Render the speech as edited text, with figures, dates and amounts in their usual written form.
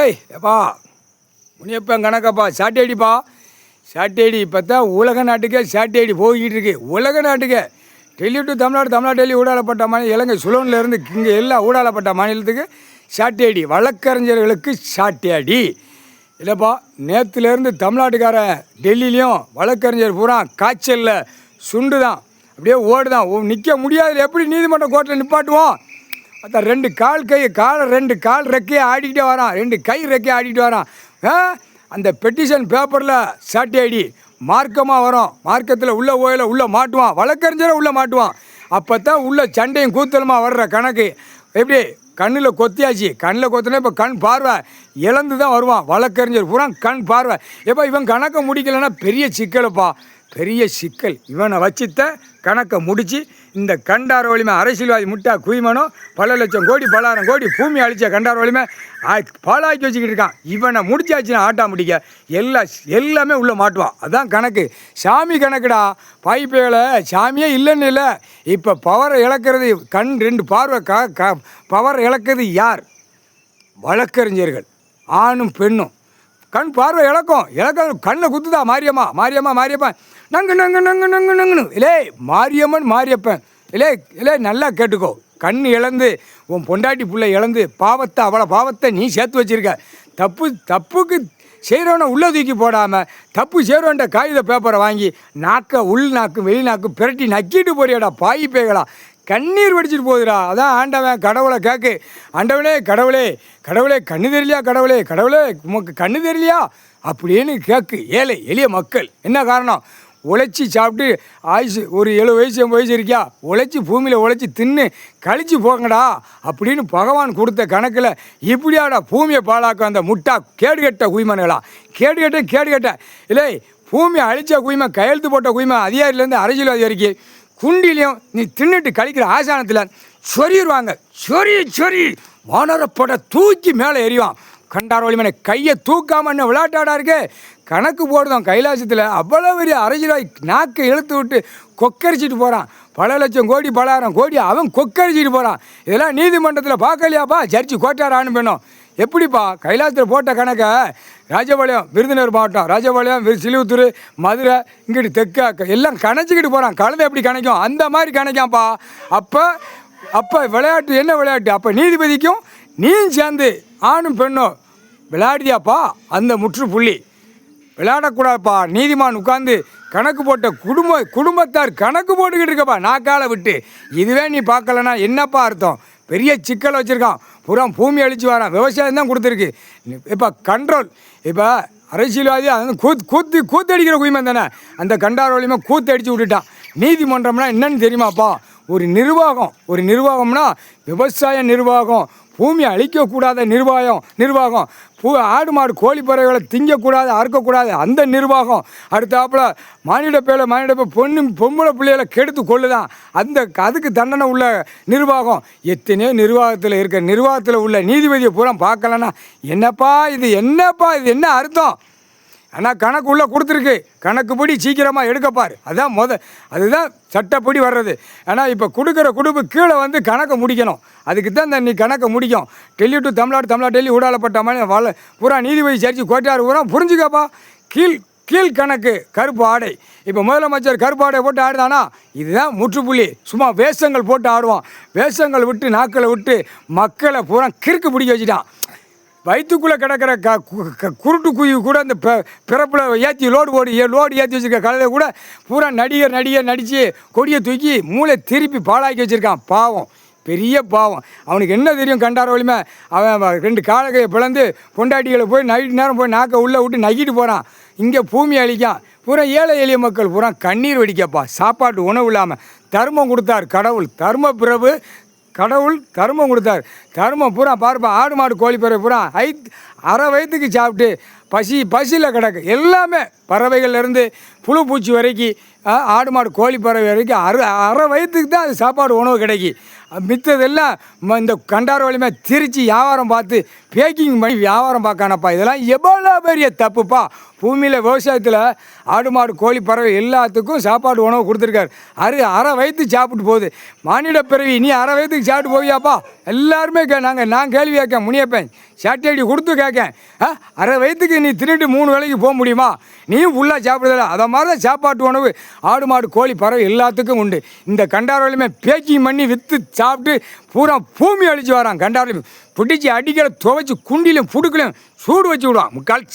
ஏய் எப்பா முனியப்பன் கணக்கப்பா சாட்டேடிப்பா சாட்டேடி இப்போ தான் உலக நாட்டுக்கே சாட்டேடி போய்கிட்டு இருக்கு. உலக நாட்டுக்கே டெல்லி டு தமிழ்நாடு, தமிழ்நாடு டெல்லி ஊடாலப்பட்ட மாநிலம் இலங்கை சுலோன்லேருந்து இங்கே எல்லாம் ஊடாலப்பட்ட மாநிலத்துக்கு சாட்டேடி, வழக்கறிஞர்களுக்கு சாட்டேடி இல்லைப்பா. நேற்றுலேருந்து தமிழ்நாட்டுக்காரன் டெல்லிலையும் வழக்கறிஞர் பூரா காய்ச்சலில் சுண்டு தான், அப்படியே ஓடுதான், நிற்க முடியாது. எப்படி நீதிமன்ற கோர்ட்டில் நிப்பாட்டுவோம்? அதான் 2 கால் கை காலை 2 கால் ரெக்கையை ஆடிக்கிட்டே வரான், 2 கை ரெக்கையை ஆடிக்கிட்டு வரான். அந்த பெட்டிஷன் பேப்பரில் சாட்டேடி மார்க்கமாக வரும், மார்க்கத்தில் உள்ள ஓயில உள்ளே மாட்டுவான், வழக்கறிஞரை உள்ளே மாட்டுவான். அப்போ தான் உள்ள சண்டையும் கூத்தலுமாக வர்ற கணக்கு. எப்படி கண்ணில் கொத்தியாச்சு, கண்ணில் கொத்தினா இப்போ கண் பார்வை இழந்து தான் வருவான் வழக்கறிஞர் பூரா கண் பார்வை. எப்போ இவன் கணக்கை முடிக்கலைன்னா பெரிய சிக்கலுப்பா, பெரிய சிக்கல். இவனை வச்சுத்த கணக்கை முடித்து இந்த கண்டார வலிமை அரசியல்வாதி முட்டா குய்மனோ பல லட்சம் கோடி பலாயிரம் கோடி பூமி அழிச்ச கண்டார வலிமை பாலாக்கி வச்சுக்கிட்டு இருக்கான். இவனை முடிச்சாச்சுன்னா ஆட்டா முடிக்க எல்லாமே உள்ளே மாட்டுவான். அதான் கணக்கு, சாமி கணக்குடா. பாய்ப்பேலை சாமியே இல்லைன்னு இல்லை. இப்போ பவரை இழக்கிறது கண் 2 பார்வை பவரை இழக்கிறது யார்? வழக்கறிஞர்கள், ஆணும் பெண்ணும். கண் பார்வை இழக்க கண்ணை குத்துதா மாரியம்மா நங்கு நங்குன்னு. இலே மாரியப்பன் இலே நல்லா கேட்டுக்கோ. கண் இழந்து உன் பொண்டாட்டி பிள்ளை இழந்து பாவத்தை, அவளை பாவத்தை நீ சேர்த்து வச்சுருக்க. தப்புக்கு செய்கிறவனை உள்ளே தூக்கி போடாமல் தப்பு செய்கிறவன்ட்ட காகித பேப்பரை வாங்கி உள் நாக்கு வெளி நாக்கு பிரட்டி நக்கிட்டு போறியாடா பாய் பேய்களா. கண்ணீர் வடிச்சிட்டு போகுதுடா. அதான் ஆண்டவன் கடவுளை கேட்கு, ஆண்டவனே கடவுளே கண்ணு தெரியலையா, கடவுளே உமக்கு கண்ணு தெரியலையா அப்படின்னு கேட்கு. ஏழை எளிய மக்கள். என்ன காரணம்? உழைச்சி சாப்பிட்டு ஆயுசு ஒரு 70 வயசு 80 வயசு இருக்கியா, உழைச்சி பூமியில் உழைச்சி தின்னு கழிச்சு போங்கடா அப்படின்னு பகவான் கொடுத்த கணக்கில் இப்படியாடா பூமியை பாழாக்க அந்த முட்டா கேடுகட்ட குய்மனுகளா. கேடுகட்ட இல்லை, பூமியை அழிச்ச குய்மை, கையெழுத்து போட்ட குய்மை, அதிகாரிலேருந்து அரசியல்வாதி வரைக்கும் குண்டிலையும் நீ தின்னுட்டு கழிக்கிற ஆசானத்தில் சொறிடுவாங்க. சொறி வானரப்பட தூக்கி மேலே எறிவான். கண்டார வலிமனை கையை தூக்காம என்ன விளையாட்டாடா இருக்கு. கணக்கு போடுதான் கைலாசத்தில். அவ்வளோ பெரிய அரசியல்வாதி நாக்கை இழுத்து விட்டு கொக்கரிச்சிட்டு போகிறான். பல லட்சம் கோடி பலாயிரம் கோடி அவன் கொக்கரிச்சிட்டு போகிறான். இதெல்லாம் நீதிமன்றத்தில் பார்க்கலையாப்பா? ஜட்ஜி கோட்டாரான்னு பண்ணோம். எப்படிப்பா கைலாசத்தில் போட்ட கணக்கை ராஜபாளையம், விருதுநகர் மாவட்டம், ராஜபாளையம், சிலுவத்தூர், மதுரை, இங்கிட்டு தெற்க எல்லாம் கணச்சிக்கிட்டு போகிறான். கழுதை எப்படி கணக்கும் அந்த மாதிரி கணக்காம்ப்பா. அப்போ விளையாட்டு என்ன விளையாட்டு? அப்போ நீதிபதிக்கும் நீ சேர்ந்து ஆணும் பெண்ணும் விளையாடியாப்பா. அந்த முற்றுப்புள்ளி விளையாடக்கூடாதுப்பா. நீதிமான் உட்காந்து கணக்கு போட்ட குடும்பத்தார் கணக்கு போட்டுக்கிட்டு இருக்கப்பா நாக்கால விட்டு. இதுவே நீ பார்க்கலன்னா என்னப்பா அர்த்தம்? பெரிய சிக்கல் வச்சுருக்கான். பூரா பூமி அழிச்சு வரான். விவசாயம் தான் கொடுத்துருக்கு. இப்போ கண்ட்ரோல். இப்போ அரசியல்வாதி அது கூத்தடிக்கிற குய்மன் தானே. அந்த கண்டார வலிமை கூத்தடிச்சு விட்டுட்டான். நீதிமன்றம்னா என்னன்னு தெரியுமாப்பா? ஒரு நிர்வாகம்னா விவசாய நிர்வாகம், பூமி அழிக்கக்கூடாத நிர்வாகம், ஆடு மாடு கோழி பறவைகளை திங்கக்கூடாது, அறுக்கக்கூடாது அந்த நிர்வாகம். அடுத்தாப்புல மானிட பொம்பளை பிள்ளைகளை கெடுத்து கொள்ளுதான் அதுக்கு தண்டனை உள்ள நிர்வாகம். எத்தனையோ நிர்வாகத்தில் உள்ள நீதிபதியை பூரா பார்க்கலன்னா என்னப்பா இது என்ன அர்த்தம்? ஆனால் கணக்கு உள்ளே கொடுத்துருக்கு. கணக்குப்படி சீக்கிரமாக எடுக்கப்பார். அதுதான் சட்டப்படி வர்றது. ஆனால் இப்போ கொடுக்குற கீழே வந்து கணக்கை முடிக்கணும். அதுக்கு தான் நீ கணக்கை முடிக்கும். டெல்லி டு தமிழ்நாடு, தமிழ்நாடு டெல்லி ஊடாலப்பட்ட மாதிரி பூரா நீதிபதி ஜட்ஜி கோட்டார் பூரா புரிஞ்சுக்கப்பா. கீழ் கணக்கு கருப்பு ஆடை. இப்போ முதலமைச்சர் கருப்பு ஆடை போட்டு ஆடுதானா? இதுதான் முற்றுப்புள்ளி. சும்மா வேஷங்கள் போட்டு ஆடுவான். வேஷங்கள் விட்டு நாக்களை விட்டு மக்களை பூரா கிறுக்கு பிடிக்க வச்சுட்டான். வயிற்றுக்குள்ளே கிடக்கிற குருட்டு குயி கூட அந்த பிறப்பில் லோடு ஏற்றி வச்சுருக்க கழுதை கூட பூரா நடிகர் நடித்து கொடியை தூக்கி மூளை திருப்பி பாழாக்கி வச்சுருக்கான். பாவம், பெரிய பாவம். அவனுக்கு என்ன தெரியும்? கண்டார வலிமை அவன் 2 காலகையை பிளந்து பொண்டாட்டிகளை போய் நைட்டு நேரம் போய் நாக்கை உள்ளே விட்டு நக்கிட்டு போகிறான். இங்கே பூமி அழிக்கான். பூரா ஏழை எளிய மக்கள் பூரா கண்ணீர் வடிக்கப்பா. சாப்பாட்டு உணவு இல்லாமல் தர்மம் கொடுத்தார் கடவுள். கடவுள் தர்மம் கொடுத்தார். தர்மம் பூரா பார்ப்பா. ஆடு மாடு கோழி பறவை பூரா அரை வயிற்றுக்கு சாப்பிட்டு பசியில் கிடக்கு. எல்லாமே பறவைகள்லேருந்து புழு பூச்சி வரைக்கும் ஆடு மாடு கோழி பறவை வரைக்கும் அரை வயிற்றுக்கு தான் அது சாப்பாடு உணவு கிடைக்கி. மித்ததெல்லாம் இந்த கண்டார வலிமை திரிச்சு வியாபாரம் பார்த்து பேக்கிங் பண்ணி வியாபாரம் பார்க்கானப்பா. இதெல்லாம் எவ்வளோ பெரிய தப்புப்பா. பூமியில் விவசாயத்தில் ஆடு மாடு கோழி பறவை எல்லாத்துக்கும் சாப்பாடு உணவு கொடுத்துருக்காரு. அரை வயிற்று சாப்பிட்டு போகுது. மானிட பிறவி நீ அரை வயிற்றுக்கு சாப்பிட்டு போவியாப்பா? எல்லாருமே நான் கேள்வி கேட்கேன். முனியப்பேன் சாட்டடி கொடுத்து கேட்கேன். அரை வயிற்றுக்கு நீ திருட்டு 3 வேளைக்கு போக முடியுமா? நீயும் ஃபுல்லாக சாப்பிடுறதில்ல. அதை மாதிரி தான் சாப்பாட்டு உணவு ஆடு மாடு கோழி பறவை எல்லாத்துக்கும் உண்டு. இந்த கண்டார வலிமை பேக்கிங் பண்ணி விற்று சாப்பிட்டு பூரா பூமி அழிச்சு வரான். கண்டார வலிமை பிடிச்சி அடிக்கிற துவைச்சி குண்டிலையும் புடுக்கலையும் சூடு வச்சு விடுவான். முக்கால்